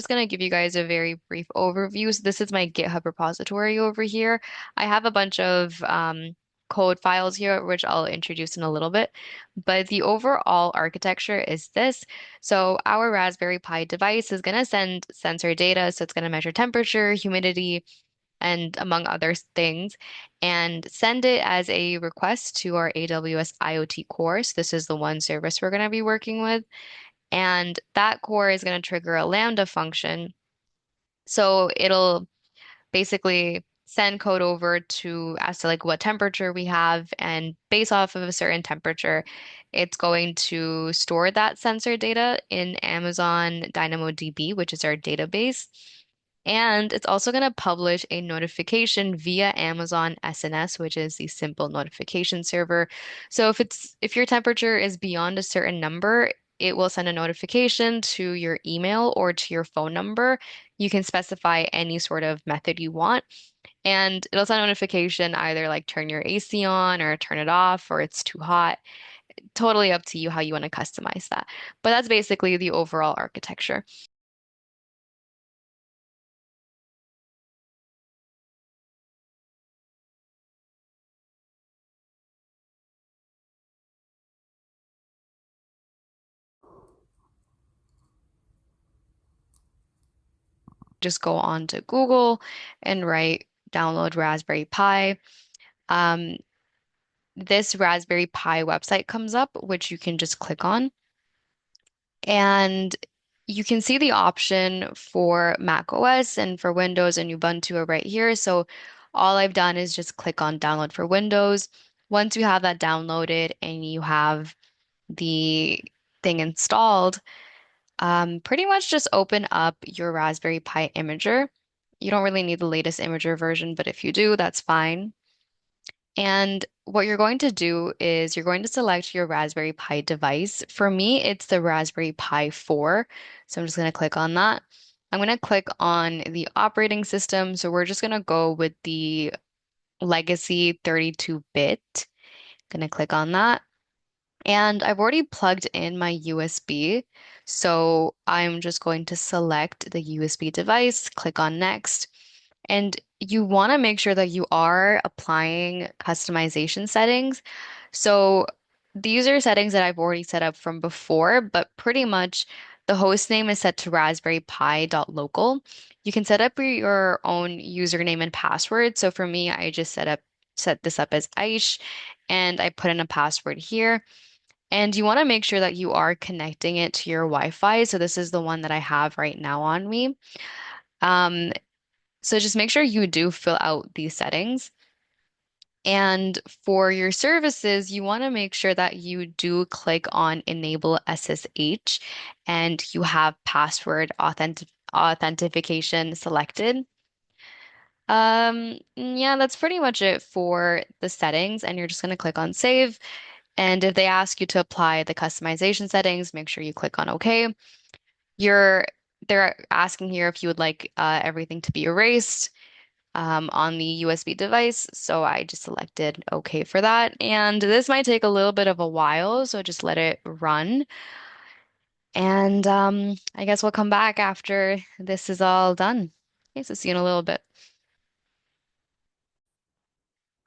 Just going to give you guys a very brief overview. So this is my GitHub repository over here. I have a bunch of code files here, which I'll introduce in a little bit. But the overall architecture is this. So our Raspberry Pi device is going to send sensor data. So it's going to measure temperature, humidity, and among other things, and send it as a request to our AWS IoT Core. So this is the one service we're going to be working with. And that core is going to trigger a Lambda function. So it'll basically send code over to as to like what temperature we have, and based off of a certain temperature, it's going to store that sensor data in Amazon DynamoDB, which is our database. And it's also going to publish a notification via Amazon SNS, which is the simple notification server. So if your temperature is beyond a certain number, it will send a notification to your email or to your phone number. You can specify any sort of method you want, and it'll send a notification either like turn your AC on or turn it off or it's too hot. Totally up to you how you want to customize that. But that's basically the overall architecture. Just go on to Google and write download Raspberry Pi. Um, this Raspberry Pi website comes up, which you can just click on. And you can see the option for Mac OS and for Windows and Ubuntu are right here. So all I've done is just click on download for Windows. Once you have that downloaded and you have the thing installed, pretty much just open up your Raspberry Pi imager. You don't really need the latest imager version, but if you do, that's fine. And what you're going to do is you're going to select your Raspberry Pi device. For me, it's the Raspberry Pi 4. So I'm just going to click on that. I'm going to click on the operating system. So we're just going to go with the legacy 32-bit. Going to click on that. And I've already plugged in my USB. So I'm just going to select the USB device, click on next. And you want to make sure that you are applying customization settings. So these are settings that I've already set up from before, but pretty much the host name is set to raspberrypi.local. You can set up your own username and password. So for me, I just set this up as Aish, and I put in a password here. And you want to make sure that you are connecting it to your Wi-Fi. So this is the one that I have right now on me. Um, so just make sure you do fill out these settings. And for your services, you want to make sure that you do click on Enable SSH and you have password authentication selected. Yeah, that's pretty much it for the settings. And you're just going to click on Save. And if they ask you to apply the customization settings, make sure you click on OK. You're They're asking here if you would like everything to be erased on the USB device. So I just selected OK for that. And this might take a little bit of a while, so just let it run. And I guess we'll come back after this is all done. Okay, so see you in a little bit.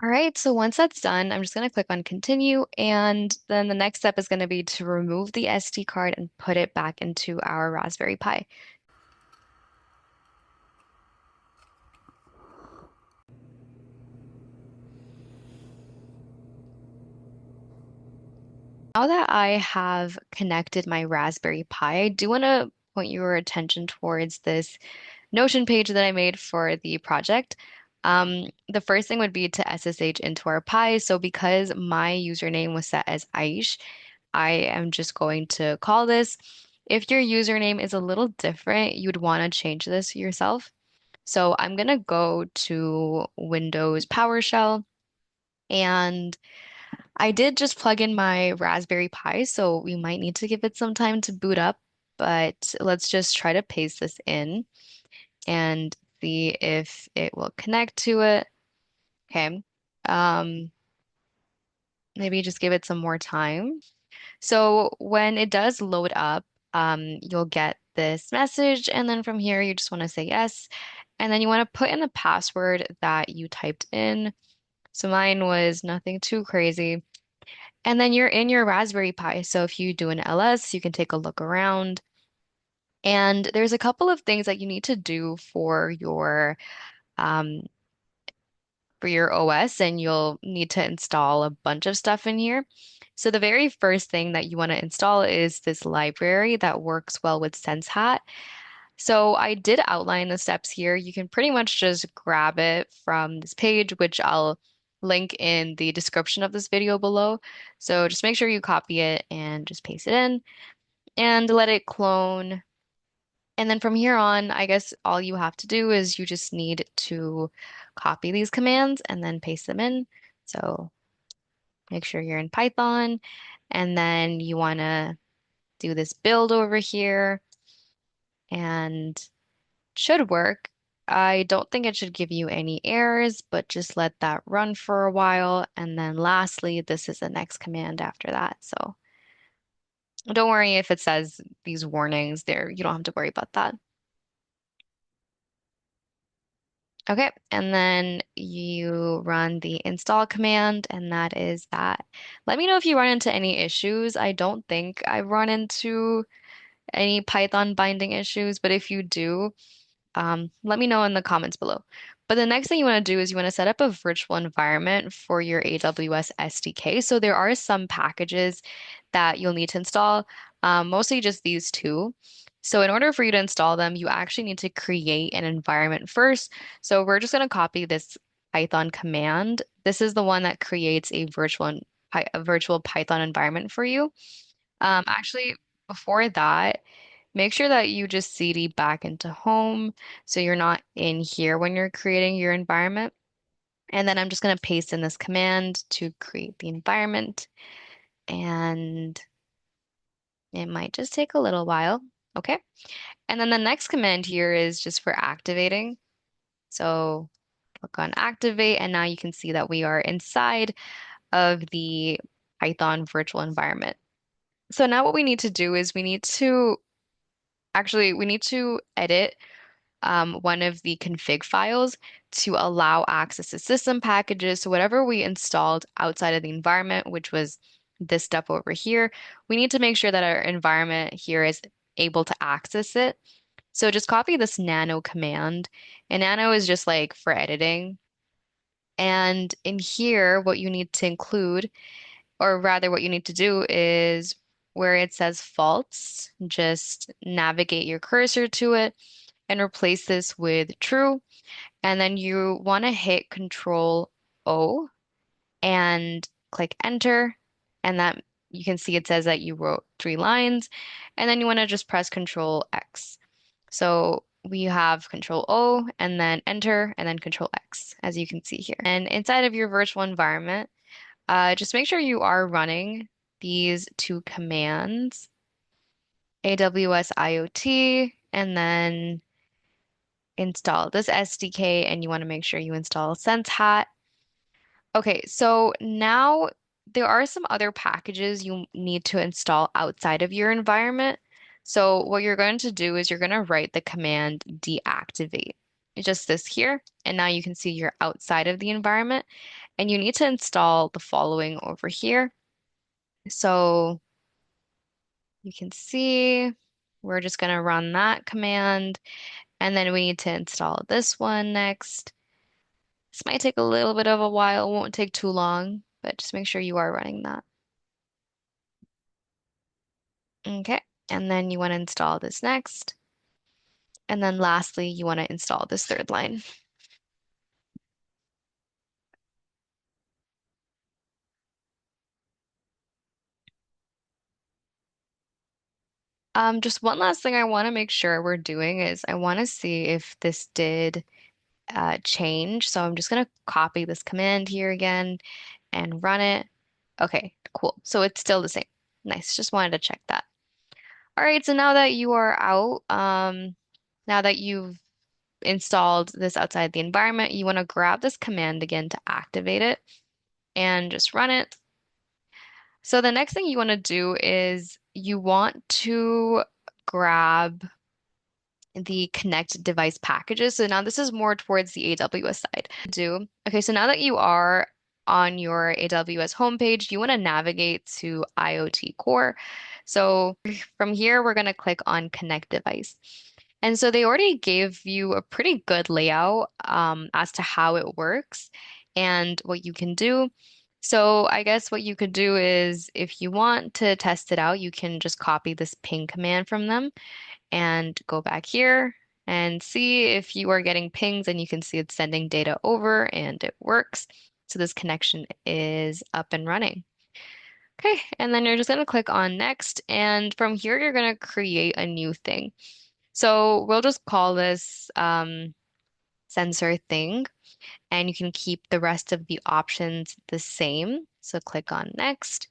All right, so once that's done, I'm just going to click on continue, and then the next step is going to be to remove the SD card and put it back into our Raspberry Pi. Now that I have connected my Raspberry Pi, I do want to point your attention towards this Notion page that I made for the project. The first thing would be to SSH into our Pi. So because my username was set as Aish, I am just going to call this. If your username is a little different, you'd want to change this yourself. So I'm going to go to Windows PowerShell, and I did just plug in my Raspberry Pi, so we might need to give it some time to boot up, but let's just try to paste this in and see if it will connect to it. Okay. Um, Maybe just give it some more time. So when it does load up, you'll get this message. And then from here, you just want to say yes. And then you want to put in the password that you typed in. So mine was nothing too crazy. And then you're in your Raspberry Pi. So if you do an LS, you can take a look around. And there's a couple of things that you need to do um, for your OS, and you'll need to install a bunch of stuff in here. So the very first thing that you want to install is this library that works well with SenseHat. So I did outline the steps here. You can pretty much just grab it from this page, which I'll link in the description of this video below. So just make sure you copy it and just paste it in and let it clone. And then from here on, I guess all you have to do is you just need to copy these commands and then paste them in. So make sure you're in Python, and then you want to do this build over here and should work. I don't think it should give you any errors, but just let that run for a while. And then lastly, this is the next command after that. So don't worry if it says these warnings there. You don't have to worry about that. Okay, and then you run the install command, and that is that. Let me know if you run into any issues. I don't think I've run into any Python binding issues, but if you do, let me know in the comments below. But the next thing you want to do is you want to set up a virtual environment for your AWS SDK. So there are some packages that you'll need to install, mostly just these two. So in order for you to install them, you actually need to create an environment first. So we're just going to copy this Python command. This is the one that creates a virtual Python environment for you. Actually, before that, make sure that you just CD back into home so you're not in here when you're creating your environment. And then I'm just going to paste in this command to create the environment. And it might just take a little while. Okay. And then the next command here is just for activating. So click on activate, and now you can see that we are inside of the Python virtual environment. So now what we need to do is we need to edit one of the config files to allow access to system packages. So whatever we installed outside of the environment, which was this stuff over here, we need to make sure that our environment here is able to access it. So just copy this nano command, and nano is just like for editing. And in here, what you need to include, or rather what you need to do is where it says false, just navigate your cursor to it and replace this with true. And then you want to hit Control O and click enter. And that you can see it says that you wrote 3 lines. And then you want to just press Control X. So we have Control O and then enter and then Control X, as you can see here. And inside of your virtual environment, just make sure you are running these two commands, AWS IoT, and then install this SDK, and you want to make sure you install SenseHat. Okay, so now there are some other packages you need to install outside of your environment. So what you're going to do is you're going to write the command deactivate. It's just this here, and now you can see you're outside of the environment, and you need to install the following over here. So you can see we're just going to run that command, and then we need to install this one next. This might take a little bit of a while, it won't take too long, but just make sure you are running that. Okay, and then you want to install this next. And then lastly, you want to install this third line. Just one last thing I want to make sure we're doing is I want to see if this did change. So I'm just going to copy this command here again and run it. Okay, cool. So it's still the same. Nice. Just wanted to check that. All right, so now that you are out, now that you've installed this outside the environment, you want to grab this command again to activate it and just run it. So the next thing you want to do is you want to grab the connect device packages. So now this is more towards the AWS side. Okay, so now that you are on your AWS homepage, you want to navigate to IoT Core. So from here, we're going to click on connect device. And so they already gave you a pretty good layout as to how it works and what you can do. So I guess what you could do is if you want to test it out, you can just copy this ping command from them and go back here and see if you are getting pings, and you can see it's sending data over and it works. So this connection is up and running. Okay, and then you're just going to click on next, and from here you're going to create a new thing. So we'll just call this sensor thing, and you can keep the rest of the options the same. So click on next,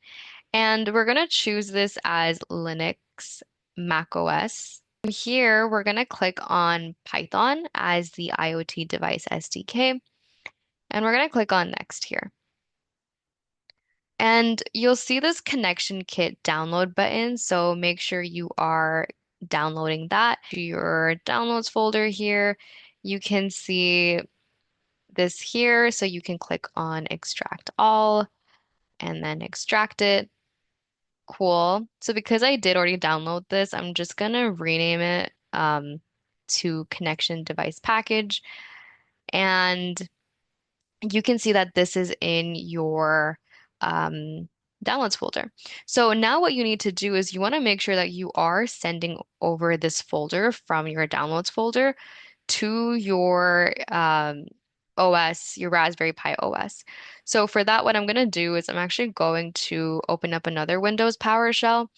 and we're going to choose this as Linux, Mac OS. Here, we're going to click on Python as the IoT device SDK, and we're going to click on next here. And you'll see this connection kit download button, so make sure you are downloading that to your downloads folder here. You can see this here, so you can click on extract all and then extract it. Cool. So because I did already download this, I'm just gonna rename it to connection device package. And you can see that this is in your um, downloads folder. So now what you need to do is you want to make sure that you are sending over this folder from your downloads folder to your OS, your Raspberry Pi OS. So for that, what I'm going to do is I'm actually going to open up another Windows PowerShell.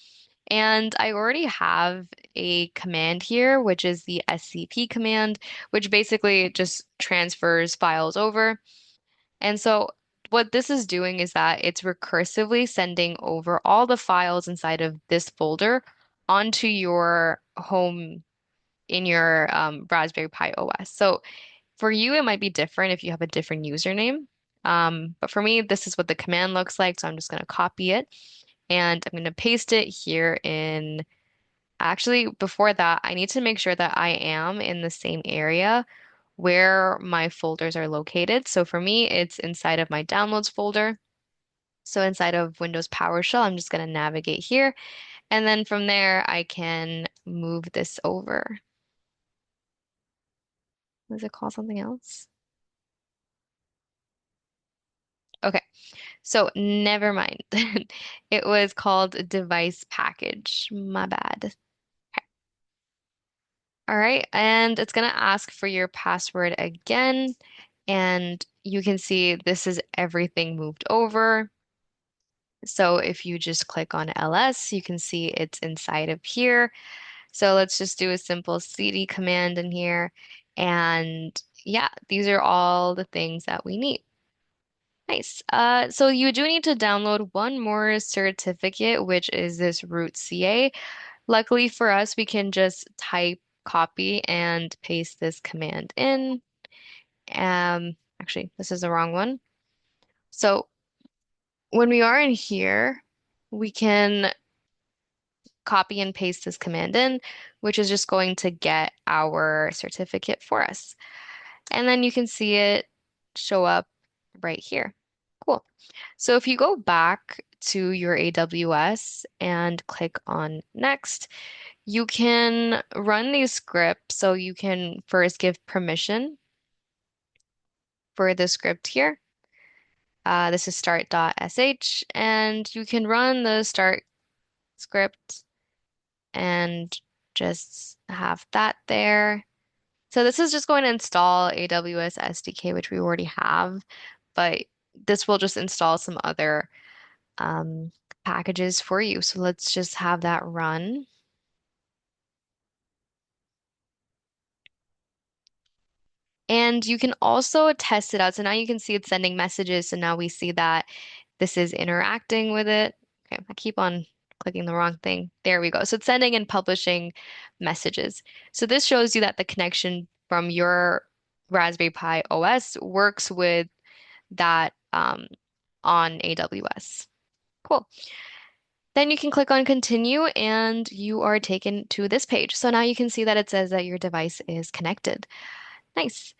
And I already have a command here, which is the SCP command, which basically just transfers files over. And so what this is doing is that it's recursively sending over all the files inside of this folder onto your home in your Raspberry Pi OS. So for you, it might be different if you have a different username. But for me, this is what the command looks like. So I'm just going to copy it and I'm going to paste it here in. Actually, before that, I need to make sure that I am in the same area where my folders are located. So for me, it's inside of my downloads folder. So inside of Windows PowerShell, I'm just going to navigate here. And then from there, I can move this over. Does it call something else? Okay, so never mind. It was called device package. My bad. All right, and it's going to ask for your password again. And you can see this is everything moved over. So if you just click on LS, you can see it's inside of here. So let's just do a simple CD command in here. And yeah, these are all the things that we need. Nice. So you do need to download one more certificate, which is this root CA. Luckily for us, we can just type copy and paste this command in. Actually, this is the wrong one. So when we are in here, we can copy and paste this command in, which is just going to get our certificate for us. And then you can see it show up right here. Cool. So if you go back to your AWS and click on next, you can run these scripts. So you can first give permission for the script here. This is start.sh, and you can run the start script and just have that there. So this is just going to install AWS SDK, which we already have, but this will just install some other um, packages for you. So let's just have that run. And you can also test it out. So now you can see it's sending messages. So now we see that this is interacting with it. Okay, I keep on clicking the wrong thing. There we go. So it's sending and publishing messages. So this shows you that the connection from your Raspberry Pi OS works with that on AWS. Cool. Then you can click on continue and you are taken to this page. So now you can see that it says that your device is connected. Nice.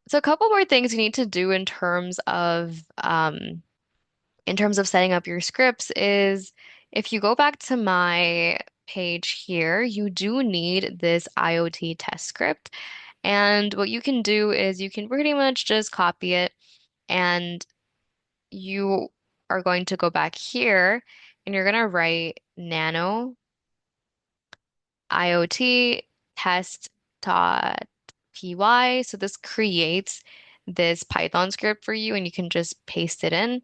So a couple more things you need to do in terms of setting up your scripts is if you go back to my page here, you do need this IoT test script. And what you can do is you can pretty much just copy it and you are going to go back here and you're going to write nano IoT test dot py. So this creates this Python script for you and you can just paste it in.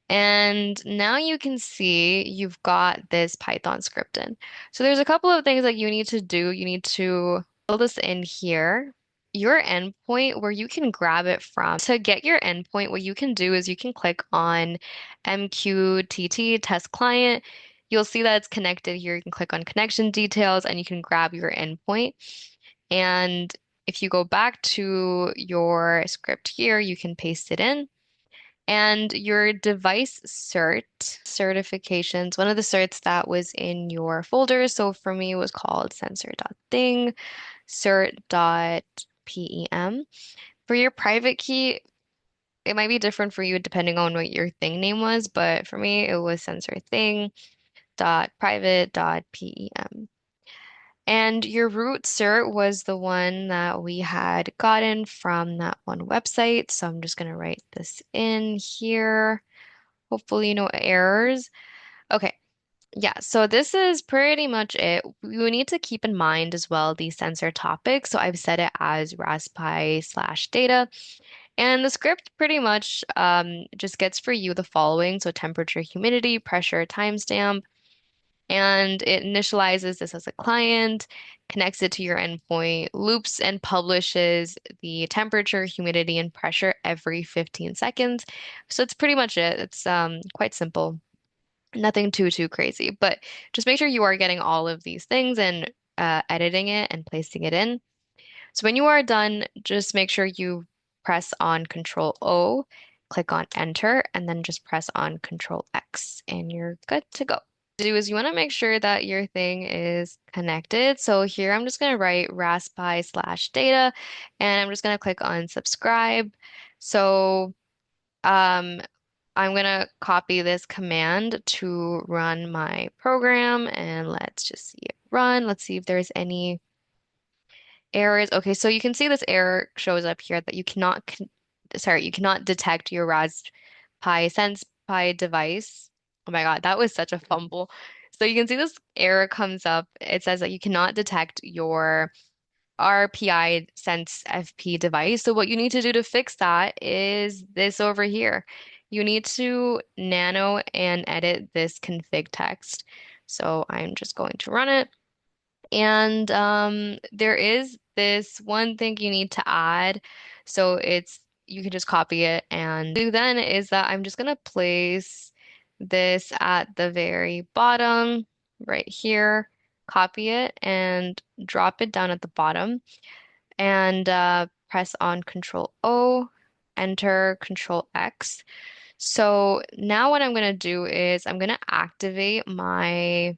And now you can see you've got this Python script in. So there's a couple of things that you need to do. You need to fill this in here. Your endpoint where you can grab it from. To get your endpoint, what you can do is you can click on MQTT test client. You'll see that it's connected here. You can click on connection details and you can grab your endpoint. And if you go back to your script here, you can paste it in. And your device certifications, one of the certs that was in your folder. So for me, it was called sensor.thing, cert.pem. For your private key, it might be different for you depending on what your thing name was, but for me, it was sensor thing dot private dot pem. And your root cert was the one that we had gotten from that one website. So I'm just going to write this in here. Hopefully no errors. Okay. Yeah, so this is pretty much it. We need to keep in mind as well the sensor topic. So I've set it as Raspberry slash data. And the script pretty much just gets for you the following. So temperature, humidity, pressure, timestamp. And it initializes this as a client, connects it to your endpoint, loops and publishes the temperature, humidity, and pressure every 15 seconds. So it's pretty much it. It's quite simple. Nothing too crazy, but just make sure you are getting all of these things and editing it and placing it in. So when you are done, just make sure you press on Control O, click on Enter, and then just press on Control X, and you're good to go. Do is you want to make sure that your thing is connected. So here I'm just going to write Raspberry slash data, and I'm just going to click on subscribe. So um, I'm gonna copy this command to run my program and let's just see it run. Let's see if there's any errors. Okay, so you can see this error shows up here that you cannot detect your Raspberry Sense Pi device. Oh my God, that was such a fumble. So you can see this error comes up. It says that you cannot detect your RPI Sense FP device. So what you need to do to fix that is this over here. You need to nano and edit this config text. So I'm just going to run it. And there is this one thing you need to add. So you can just copy it and do then is that I'm just gonna place this at the very bottom right here, copy it and drop it down at the bottom and press on Control O, enter Control X. So now what I'm gonna do is I'm gonna activate my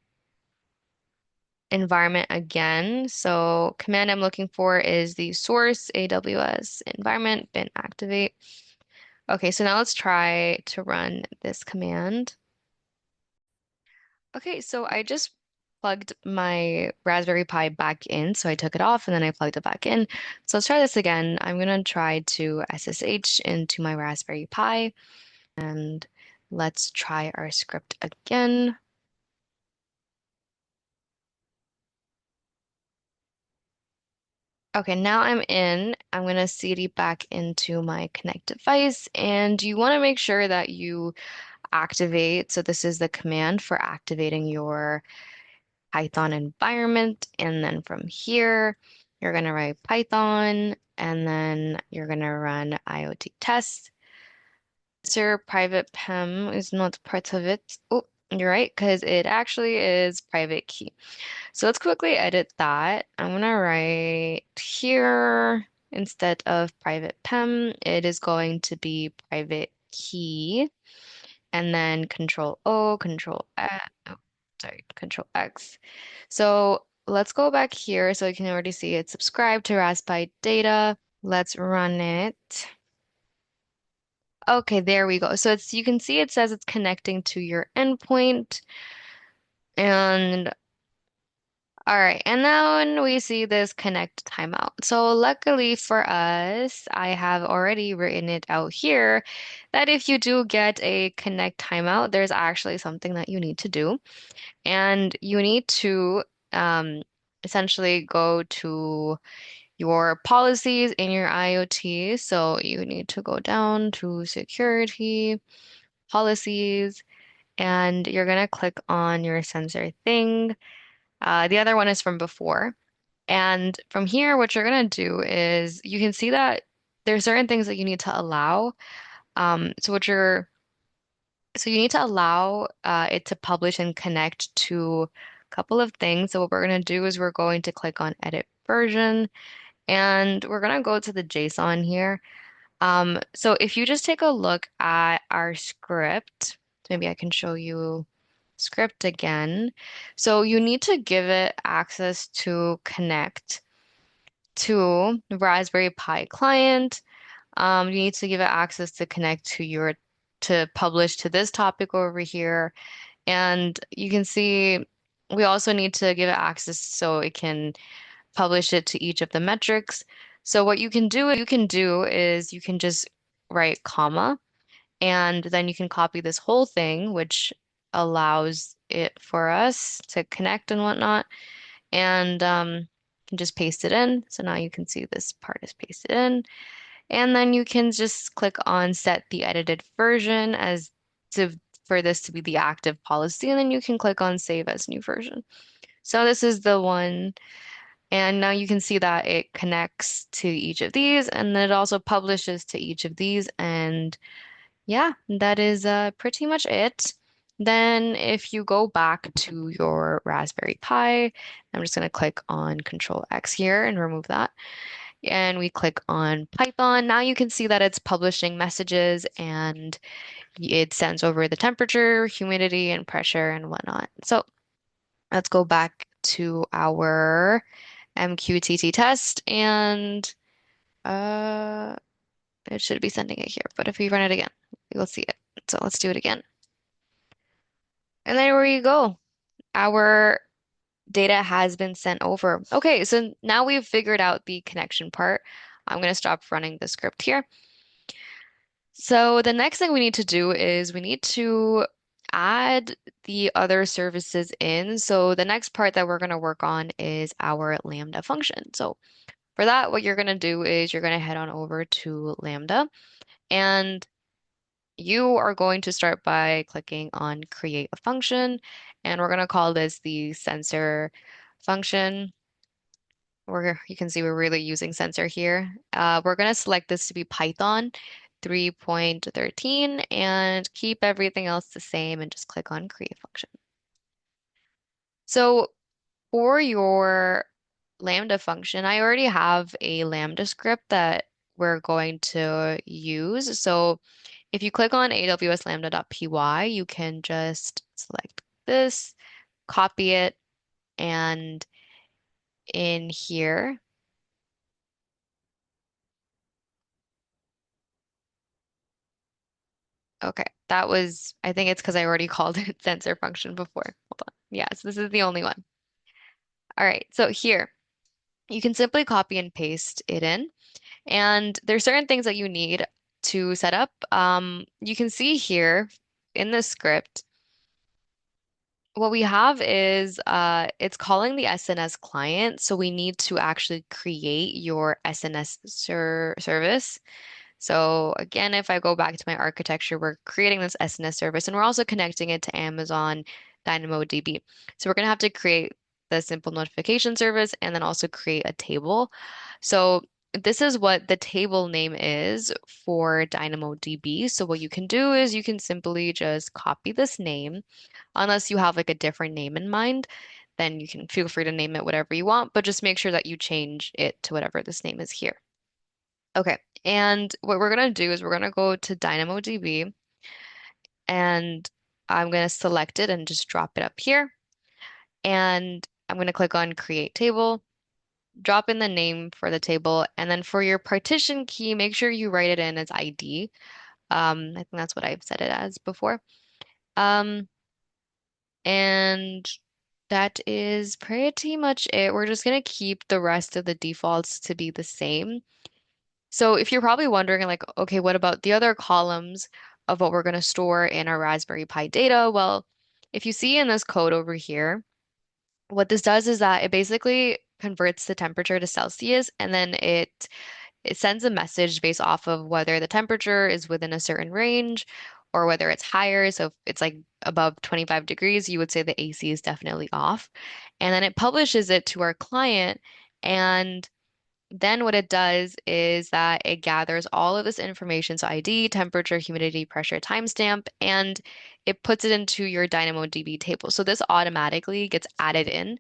environment again. So command I'm looking for is the source AWS environment bin activate. Okay, so now let's try to run this command. Okay, so I just plugged my Raspberry Pi back in. So I took it off and then I plugged it back in. So let's try this again. I'm gonna try to SSH into my Raspberry Pi and let's try our script again. Okay, now I'm in. I'm going to CD back into my Connect device, and you want to make sure that you activate. So this is the command for activating your Python environment. And then from here, you're going to write Python, and then you're going to run IoT test. Sir, private PEM is not part of it. Oh, you're right, because it actually is private key. So let's quickly edit that. I'm gonna write here instead of private PEM, it is going to be private key. and then Control O, Control X, oh, sorry, Control X. So let's go back here so you can already see it's subscribed to Raspberry data. Let's run it. Okay, there we go. So you can see it says it's connecting to your endpoint. And all right, and then we see this connect timeout. So luckily for us, I have already written it out here that if you do get a connect timeout, there's actually something that you need to do. And you need to um, essentially go to your policies in your IoT. So you need to go down to security, policies, and you're going to click on your sensor thing. The other one is from before. And from here, what you're going to do is you can see that there's certain things that you need to allow. So you need to allow it to publish and connect to a couple of things. So what we're going to do is we're going to click on edit version and we're going to go to the JSON here. So if you just take a look at our script, maybe I can show you script again. So you need to give it access to connect to the Raspberry Pi client. You need to give it access to connect to to publish to this topic over here. And you can see we also need to give it access so it can publish it to each of the metrics. So what you can do is you can just write comma and then you can copy this whole thing, which allows it for us to connect and whatnot. And you can just paste it in. So now you can see this part is pasted in. And then you can just click on set the edited version as to for this to be the active policy, and then you can click on save as new version. So this is the one, and now you can see that it connects to each of these, and then it also publishes to each of these, and yeah, that is pretty much it. Then if you go back to your Raspberry Pi, I'm just going to click on Control X here and remove that and we click on Python, now you can see that it's publishing messages and it sends over the temperature, humidity, and pressure and whatnot. So let's go back to our MQTT test and uh, it should be sending it here. But if we run it again, you'll see it. So let's do it again. And there you go. Our data has been sent over. Okay, so now we've figured out the connection part. I'm going to stop running the script here. So the next thing we need to do is we need to add the other services in. So the next part that we're going to work on is our Lambda function. So for that, what you're going to do is you're going to head on over to Lambda and you are going to start by clicking on create a function. And we're going to call this the sensor function. You can see we're really using sensor here. We're going to select this to be Python 3.13 and keep everything else the same and just click on create function. So for your Lambda function, I already have a Lambda script that we're going to use. So if you click on AWS lambda.py, you can just select this, copy it, and in here, okay, I think it's because I already called it sensor function before. Hold on. Yes, this is the only one. All right, so here, you can simply copy and paste it in. And there's certain things that you need to set up. You can see here in the script, what we have is it's calling the SNS client. So we need to actually create your SNS service. So again, if I go back to my architecture, we're creating this SNS service and we're also connecting it to Amazon DynamoDB. So we're going to have to create the simple notification service and then also create a table. So this is what the table name is for DynamoDB. So what you can do is you can simply just copy this name, unless you have like a different name in mind, then you can feel free to name it whatever you want, but just make sure that you change it to whatever this name is here. Okay, and what we're going to do is we're going to go to DynamoDB And I'm going to select it and just drop it up here. And I'm going to click on Create Table, drop in the name for the table, and then for your partition key, make sure you write it in as ID. I think that's what I've set it as before. Um, and that is pretty much it. We're just going to keep the rest of the defaults to be the same. So if you're probably wondering, like, okay, what about the other columns of what we're going to store in our Raspberry Pi data? Well, if you see in this code over here, what this does is that it basically converts the temperature to Celsius, and then it sends a message based off of whether the temperature is within a certain range or whether it's higher. So if it's like above 25 degrees, you would say the AC is definitely off. And then it publishes it to our client. And then what it does is that it gathers all of this information, so ID, temperature, humidity, pressure, timestamp, and it puts it into your DynamoDB table. So this automatically gets added in,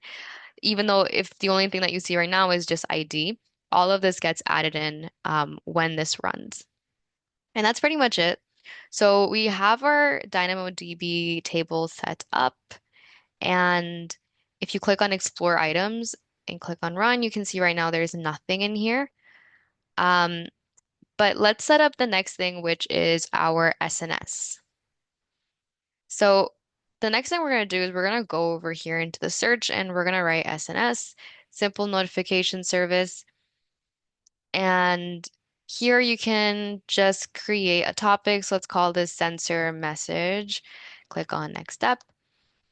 even though if the only thing that you see right now is just ID, all of this gets added in when this runs. And that's pretty much it. So we have our DynamoDB table set up, and if you click on Explore Items and click on Run, you can see right now there's nothing in here. Um, but let's set up the next thing, which is our SNS. So the next thing we're going to do is we're going to go over here into the search and we're going to write SNS, Simple Notification Service. And here you can just create a topic. So let's call this sensor message. Click on next step.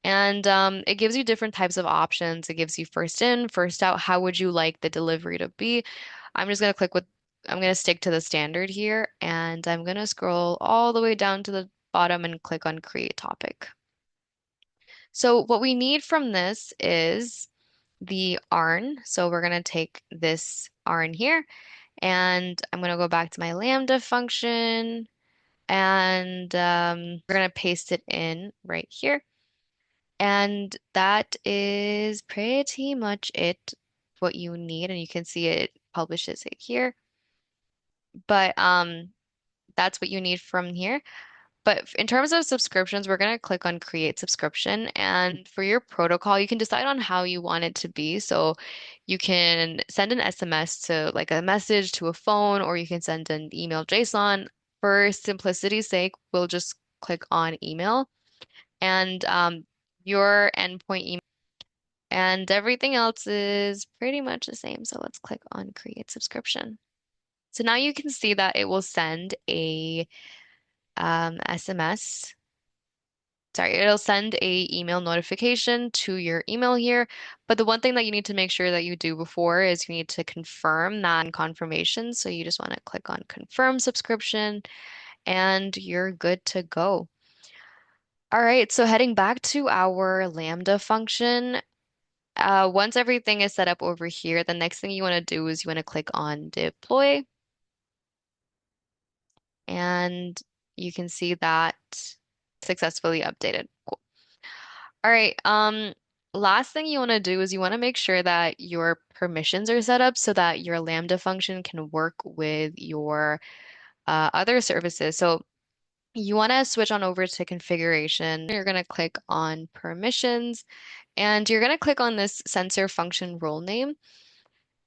And it gives you different types of options. It gives you first in, first out. How would you like the delivery to be? I'm going to stick to the standard here, and I'm going to scroll all the way down to the bottom and click on create topic. So what we need from this is the ARN. So we're going to take this ARN here, and I'm going to go back to my Lambda function, and we're going to paste it in right here. And that is pretty much it, what you need. And you can see it publishes it here. But that's what you need from here. But in terms of subscriptions, we're going to click on create subscription. And for your protocol, you can decide on how you want it to be. So you can send an SMS to like a message to a phone, or you can send an email JSON. For simplicity's sake, we'll just click on email. And your endpoint email and everything else is pretty much the same. So let's click on create subscription. So now you can see that it will send a SMS. Sorry, it'll send a email notification to your email here. But the one thing that you need to make sure that you do before is you need to confirm that confirmation. So you just want to click on confirm subscription and you're good to go. All right, so heading back to our Lambda function, once everything is set up over here, the next thing you want to do is you want to click on deploy, and you can see that successfully updated. Cool. All right, last thing you want to do is you want to make sure that your permissions are set up so that your Lambda function can work with your other services. So you want to switch on over to configuration. You're going to click on permissions, and you're going to click on this sensor function role name.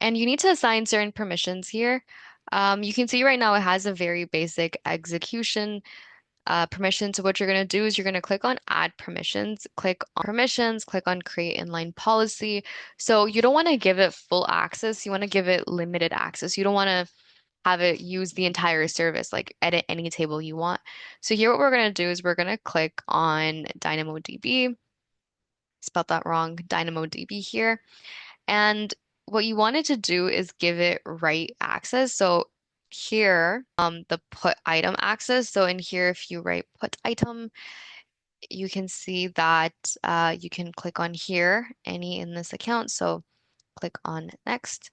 And you need to assign certain permissions here. You can see right now it has a very basic execution permission. So what you're going to do is you're going to click on add permissions, click on create inline policy. So you don't want to give it full access. You want to give it limited access. You don't want to have it use the entire service, like edit any table you want. So here what we're going to do is we're going to click on DynamoDB, spelled that wrong, DynamoDB here. And what you wanted to do is give it write access. So here, the put item access. So in here, if you write put item, you can see that you can click on here, any in this account. So click on next.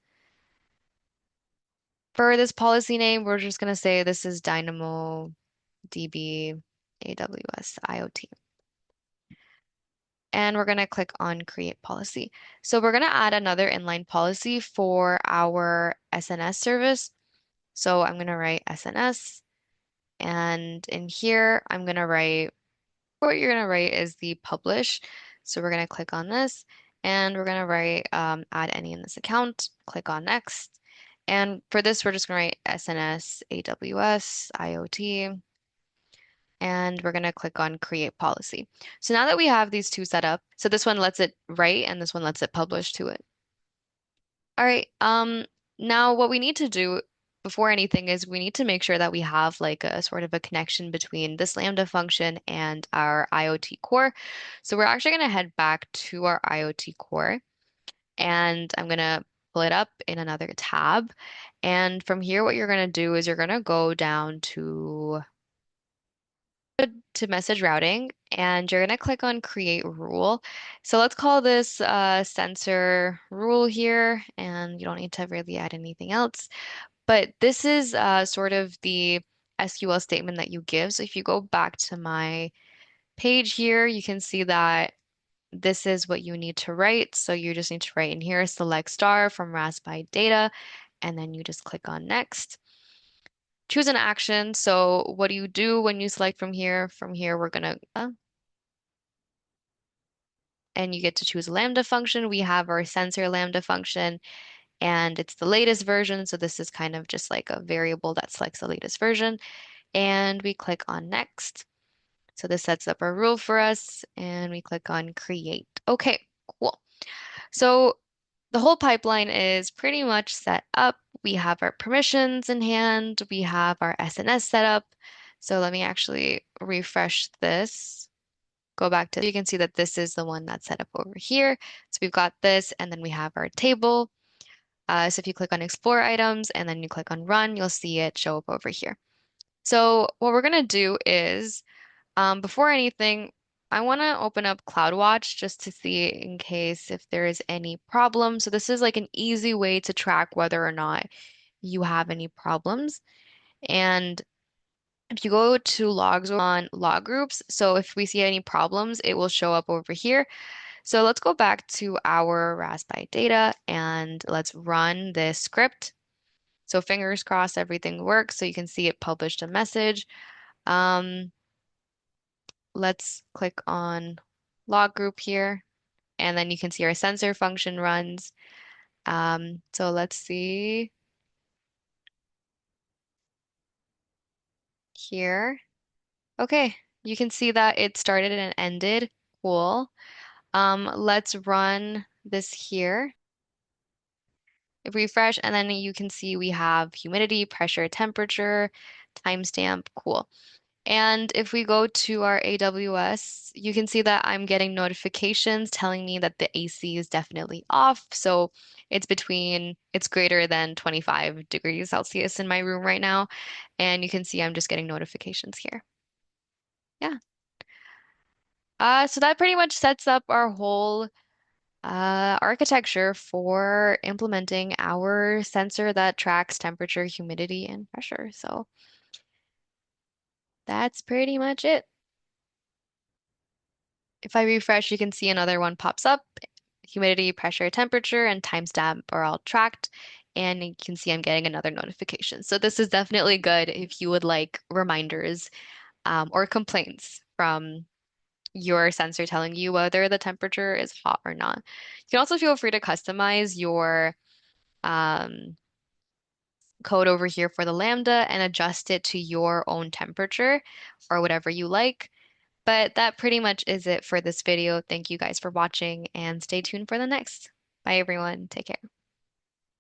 For this policy name, we're just going to say this is DynamoDB AWS IoT. And we're going to click on create policy. So we're going to add another inline policy for our SNS service. So I'm going to write SNS, and in here I'm going to write What you're going to write is the publish. So we're going to click on this and we're going to write add any in this account, click on next. And for this, we're just going to write SNS, AWS, IoT, and we're going to click on create policy. So now that we have these two set up, so this one lets it write and this one lets it publish to it. All right. Now what we need to do before anything is we need to make sure that we have like a sort of a connection between this Lambda function and our IoT core. So we're actually going to head back to our IoT core and I'm going to pull it up in another tab. And from here, what you're going to do is you're going to go down to message routing and you're going to click on create rule. So let's call this sensor rule here and you don't need to really add anything else. But this is sort of the SQL statement that you give. So if you go back to my page here, you can see that this is what you need to write. So you just need to write in here, select star from Raspberry data, and then you just click on next. Choose an action. So what do you do when you select from here? From here, we're gonna, and you get to choose a Lambda function. We have our sensor Lambda function, and it's the latest version. So this is kind of just like a variable that selects the latest version. And we click on next. So this sets up our rule for us, and we click on create. Okay, cool. So the whole pipeline is pretty much set up. We have our permissions in hand. We have our SNS set up. So let me actually refresh this. Go back to, you can see that this is the one that's set up over here. So we've got this, and then we have our table. So if you click on explore items and then you click on run, you'll see it show up over here. So what we're gonna do is, before anything, I want to open up CloudWatch just to see in case if there is any problem. So this is like an easy way to track whether or not you have any problems. And if you go to logs on log groups, so if we see any problems, it will show up over here. So let's go back to our Raspberry data and let's run this script. So fingers crossed everything works. So you can see it published a message. Um, let's click on log group here, and then you can see our sensor function runs. So let's see here. Okay, you can see that it started and ended. Cool. Let's run this here. If we refresh, and then you can see we have humidity, pressure, temperature, timestamp. Cool. And if we go to our AWS, you can see that I'm getting notifications telling me that the AC is definitely off. So it's greater than 25 degrees Celsius in my room right now. And you can see I'm just getting notifications here. Yeah. So that pretty much sets up our whole architecture for implementing our sensor that tracks temperature, humidity, and pressure. So that's pretty much it. If I refresh, you can see another one pops up. Humidity, pressure, temperature, and timestamp are all tracked. And you can see I'm getting another notification. So this is definitely good if you would like reminders or complaints from your sensor telling you whether the temperature is hot or not. You can also feel free to customize your um, code over here for the Lambda and adjust it to your own temperature or whatever you like. But that pretty much is it for this video. Thank you guys for watching and stay tuned for the next. Bye everyone. Take care.